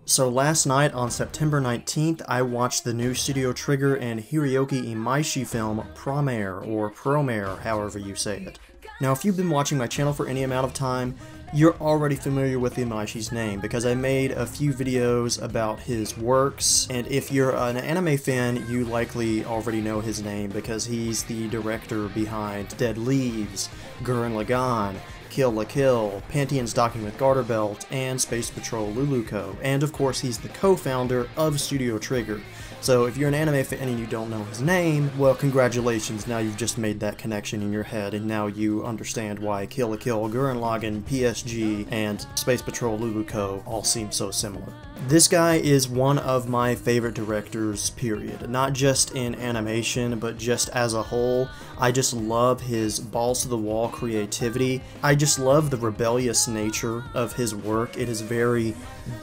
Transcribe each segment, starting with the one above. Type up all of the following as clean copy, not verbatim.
So last night on September 19th, I watched the new Studio Trigger and Hiroyuki Imaishi film Promare, or Promare, however you say it. Now if you've been watching my channel for any amount of time, you're already familiar with Imaishi's name, because I made a few videos about his works, and if you're an anime fan, you likely already know his name, because he's the director behind Dead Leaves, Gurren Lagann, Kill la Kill, Pantheon's Docking with Garter Belt, and Space Patrol Luluco, and of course he's the co-founder of Studio Trigger. So if you're an anime fan and you don't know his name, well congratulations, now you've just made that connection in your head, and now you understand why Kill la Kill, Gurren Lagann, PSG, and Space Patrol Luluco all seem so similar. This guy is one of my favorite directors, period. Not just in animation, but just as a whole. I just love his balls-to-the-wall creativity. I just love the rebellious nature of his work. It is very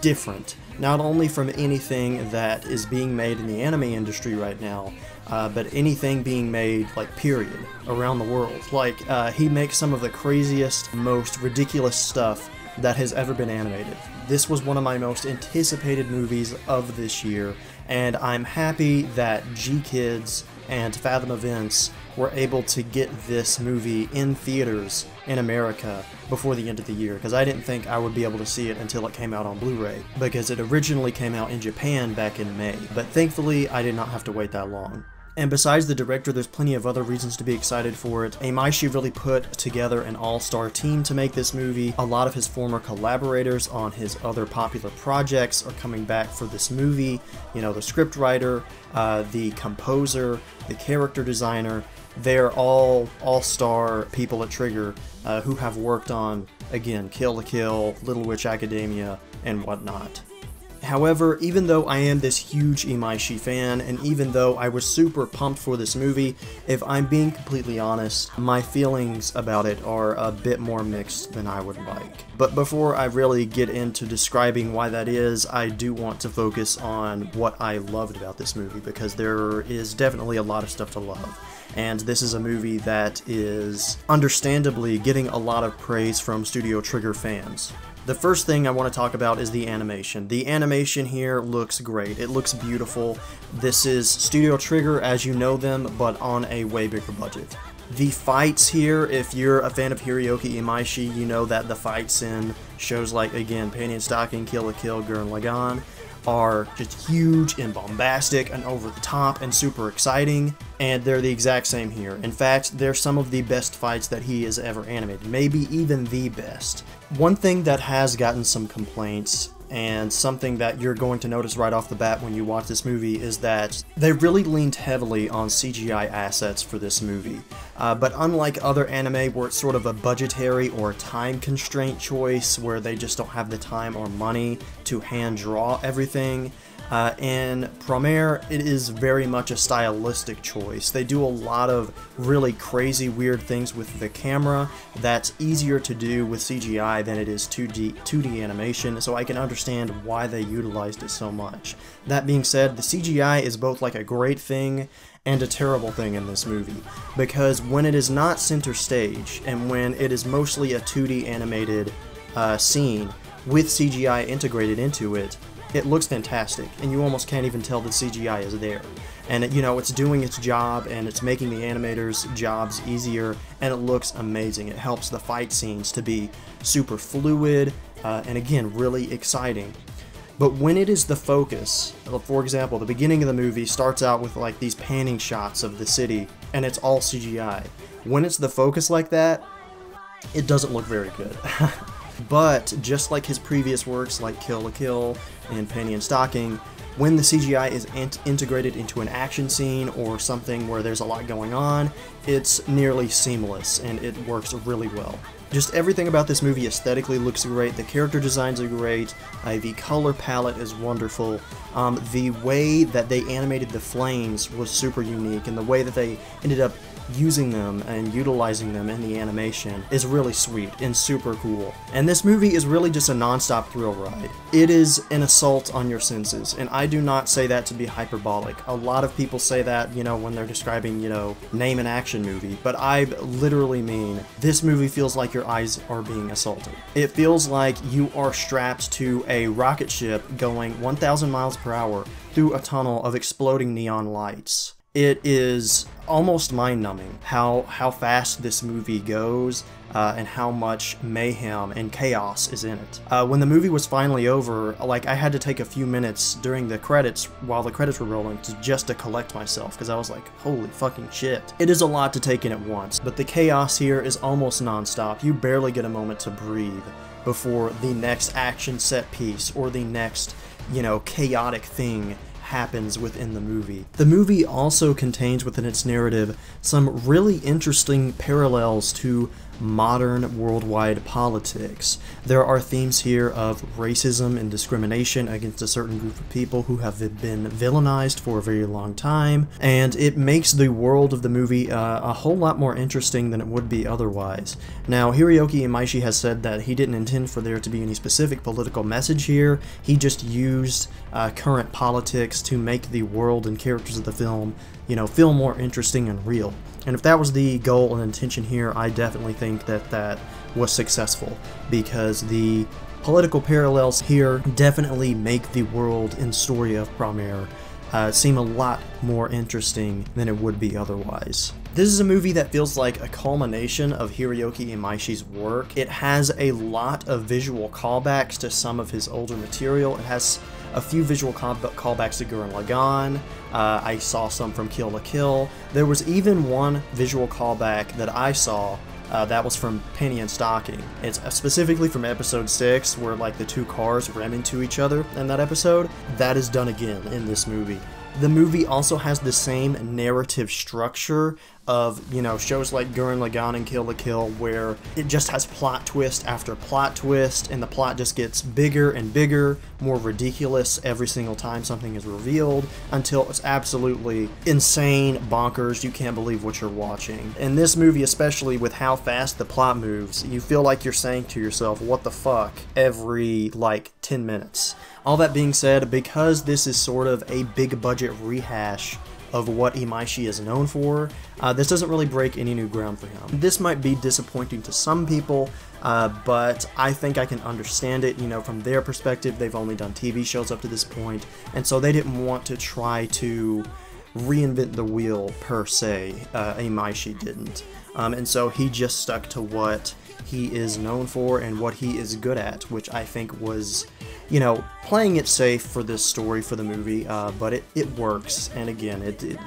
different, not only from anything that is being made in the anime industry right now, but anything being made, like, period, around the world. Like, he makes some of the craziest, most ridiculous stuff that has ever been animated. This was one of my most anticipated movies of this year, and I'm happy that G-Kids and Fathom Events were able to get this movie in theaters in America before the end of the year, because I didn't think I would be able to see it until it came out on Blu-ray, because it originally came out in Japan back in May, but thankfully I did not have to wait that long. And besides the director, there's plenty of other reasons to be excited for it. Imaishi really put together an all-star team to make this movie. A lot of his former collaborators on his other popular projects are coming back for this movie. You know, the scriptwriter, the composer, the character designer. They're all all-star people at Trigger who have worked on, again, Kill la Kill, Little Witch Academia, and whatnot. However, even though I am this huge Imaishi fan, and even though I was super pumped for this movie, if I'm being completely honest, my feelings about it are a bit more mixed than I would like. But before I really get into describing why that is, I do want to focus on what I loved about this movie, because there is definitely a lot of stuff to love. And this is a movie that is understandably getting a lot of praise from Studio Trigger fans. The first thing I want to talk about is the animation. The animation here looks great. It looks beautiful. This is Studio Trigger as you know them, but on a way bigger budget. The fights here, if you're a fan of Hiroyuki Imaishi, you know that the fights in shows like, again, Pantheon's Docking, Kill la Kill, Gurren Lagann, are just huge and bombastic and over the top and super exciting, and they're the exact same here. In fact, they're some of the best fights that he has ever animated, maybe even the best. One thing that has gotten some complaints, and something that you're going to notice right off the bat when you watch this movie, is that they really leaned heavily on CGI assets for this movie. But unlike other anime where it's sort of a budgetary or time constraint choice, where they just don't have the time or money to hand draw everything, in Promare, it is very much a stylistic choice. They do a lot of really crazy, weird things with the camera that's easier to do with CGI than it is 2D animation, so I can understand why they utilized it so much. That being said, the CGI is both like a great thing and a terrible thing in this movie, because when it is not center stage, and when it is mostly a 2D animated scene with CGI integrated into it, it looks fantastic, and you almost can't even tell the CGI is there. And you know, it's doing its job, and it's making the animators' jobs easier, and it looks amazing. It helps the fight scenes to be super fluid, and again, really exciting. But when it is the focus, for example, the beginning of the movie starts out with like these panning shots of the city, and it's all CGI. When it's the focus like that, it doesn't look very good. But just like his previous works like Kill la Kill and Pantheon's Docking, when the CGI is integrated into an action scene or something where there's a lot going on, it's nearly seamless and it works really well. Just everything about this movie aesthetically looks great, the character designs are great, the color palette is wonderful, the way that they animated the flames was super unique, and the way that they ended up using them and utilizing them in the animation is really sweet and super cool. And this movie is really just a non-stop thrill ride. It is an assault on your senses, and I do not say that to be hyperbolic. A lot of people say that, you know, when they're describing, you know, name an action movie, but I literally mean this movie feels like your eyes are being assaulted. It feels like you are strapped to a rocket ship going 1,000 miles per hour through a tunnel of exploding neon lights. It is almost mind-numbing how fast this movie goes and how much mayhem and chaos is in it. When the movie was finally over, like, I had to take a few minutes during the credits, while the credits were rolling, just to collect myself, because I was like, holy fucking shit. It is a lot to take in at once, but the chaos here is almost non-stop. You barely get a moment to breathe before the next action set piece or the next, you know, chaotic thing happens within the movie. The movie also contains within its narrative some really interesting parallels to modern worldwide politics. There are themes here of racism and discrimination against a certain group of people who have been villainized for a very long time, and it makes the world of the movie a whole lot more interesting than it would be otherwise. Now, Hiroyuki Imaishi has said that he didn't intend for there to be any specific political message here. He just used current politics to make the world and characters of the film, you know, feel more interesting and real. And if that was the goal and intention here, I definitely think that that was successful, because the political parallels here definitely make the world and story of Promare seem a lot more interesting than it would be otherwise. This is a movie that feels like a culmination of Hiroyuki Imaishi's work. It has a lot of visual callbacks to some of his older material. It has a few visual callbacks to Gurren Lagann. I saw some from Kill la Kill. There was even one visual callback that I saw that was from Penny and Stocking. It's specifically from episode 6, where like the two cars ram into each other in that episode. That is done again in this movie. The movie also has the same narrative structure of, you know, shows like Gurren Lagann and Kill la Kill, where it just has plot twist after plot twist, and the plot just gets bigger and bigger, more ridiculous every single time something is revealed, until it's absolutely insane, bonkers, you can't believe what you're watching. In this movie, especially with how fast the plot moves, you feel like you're saying to yourself, what the fuck, every, like, 10 minutes. All that being said, because this is sort of a big budget rehash of what Imaishi is known for, this doesn't really break any new ground for him. This might be disappointing to some people, but I think I can understand it. You know, from their perspective, they've only done TV shows up to this point, and so they didn't want to try to reinvent the wheel per se. Imaishi didn't. And so he just stuck to what he is known for and what he is good at, which I think was, you know, playing it safe for this story, for the movie, but it works, and again, it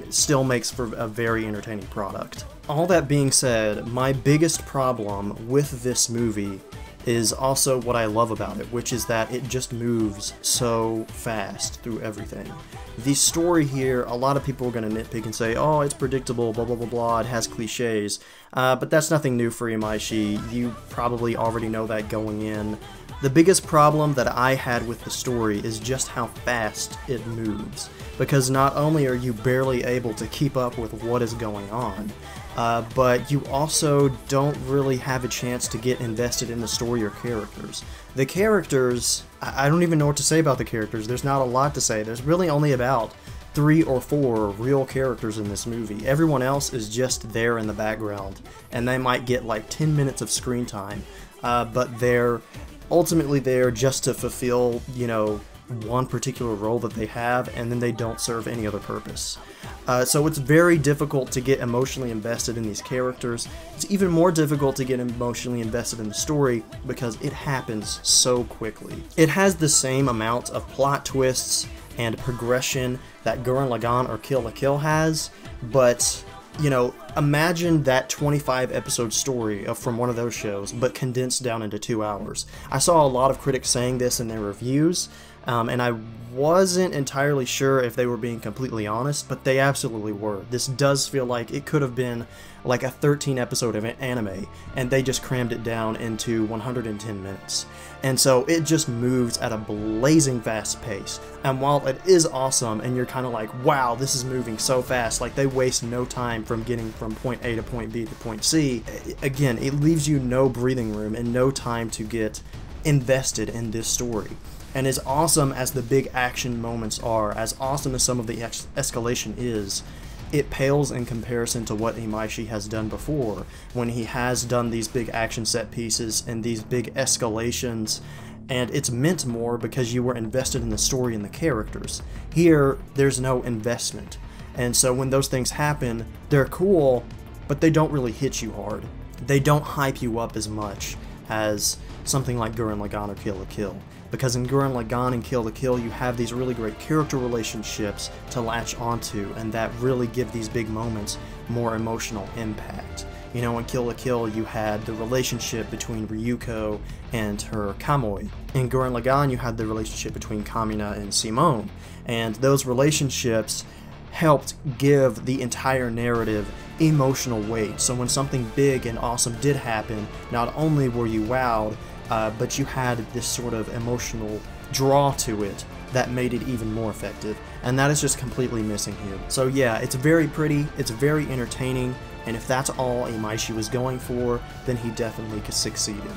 still makes for a very entertaining product. All that being said, my biggest problem with this movie is also what I love about it, which is that it just moves so fast through everything. The story here, a lot of people are going to nitpick and say, oh, it's predictable, blah blah blah blah, it has cliches, but that's nothing new for Imaishi. You probably already know that going in. The biggest problem that I had with the story is just how fast it moves, because not only are you barely able to keep up with what is going on, but you also don't really have a chance to get invested in the story or characters. The characters, I don't even know what to say about the characters. There's not a lot to say. There's really only about 3 or 4 real characters in this movie. Everyone else is just there in the background, and they might get like 10 minutes of screen time, but they're ultimately there just to fulfill, you know, one particular role that they have, and then they don't serve any other purpose. So it's very difficult to get emotionally invested in these characters. It's even more difficult to get emotionally invested in the story because it happens so quickly. It has the same amount of plot twists and progression that Gurren Lagann or Kill la Kill has, but, you know, imagine that 25 episode story from one of those shows, but condensed down into 2 hours. I saw a lot of critics saying this in their reviews, and I wasn't entirely sure if they were being completely honest, but they absolutely were. This does feel like it could have been like a 13 episode of anime, and they just crammed it down into 110 minutes. And so it just moves at a blazing fast pace. And while it is awesome, and you're kind of like, wow, this is moving so fast, like they waste no time from getting from from point A to point B to point C, again, it leaves you no breathing room and no time to get invested in this story. And as awesome as the big action moments are, as awesome as some of the escalation is, it pales in comparison to what Imaishi has done before, when he has done these big action set pieces and these big escalations, and it's meant more because you were invested in the story and the characters. Here, there's no investment, and so when those things happen, they're cool, but they don't really hit you hard. They don't hype you up as much as something like Gurren Lagann or Kill la Kill. Because in Gurren Lagann and Kill la Kill, you have these really great character relationships to latch onto, and that really give these big moments more emotional impact. You know, in Kill la Kill, you had the relationship between Ryuko and her Kamui. In Gurren Lagann, you had the relationship between Kamina and Simone, and those relationships helped give the entire narrative emotional weight. So when something big and awesome did happen, not only were you wowed, but you had this sort of emotional draw to it that made it even more effective, and that is just completely missing here. So yeah, it's very pretty, it's very entertaining, and if that's all Imaishi was going for, then he definitely succeeded.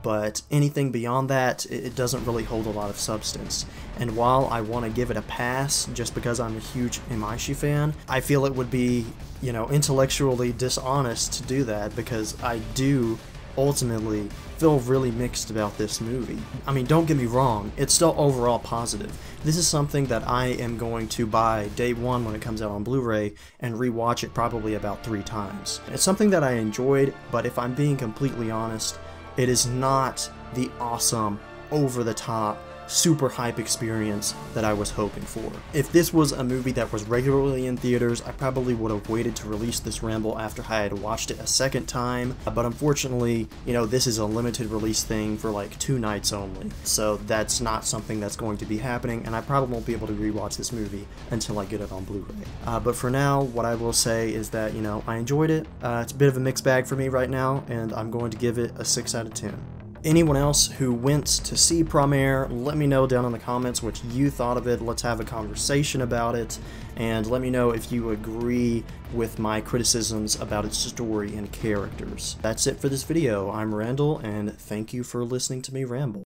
But anything beyond that, it doesn't really hold a lot of substance. And while I want to give it a pass just because I'm a huge Imaishi fan, I feel it would be, you know, intellectually dishonest to do that, because I do ultimately feel really mixed about this movie. I mean, don't get me wrong, it's still overall positive. This is something that I am going to buy day one when it comes out on Blu-ray and rewatch it probably about 3 times. It's something that I enjoyed, but if I'm being completely honest, it is not the awesome, over-the-top, super hype experience that I was hoping for. If this was a movie that was regularly in theaters, I probably would have waited to release this ramble after I had watched it a second time, but unfortunately, you know, this is a limited release thing for like 2 nights only, so that's not something that's going to be happening, and I probably won't be able to rewatch this movie until I get it on Blu-ray. But for now, what I will say is that, you know, I enjoyed it. It's a bit of a mixed bag for me right now, and I'm going to give it a 6 out of 10. Anyone else who went to see Promare, let me know down in the comments what you thought of it. Let's have a conversation about it, and let me know if you agree with my criticisms about its story and characters. That's it for this video. I'm Randall, and thank you for listening to me ramble.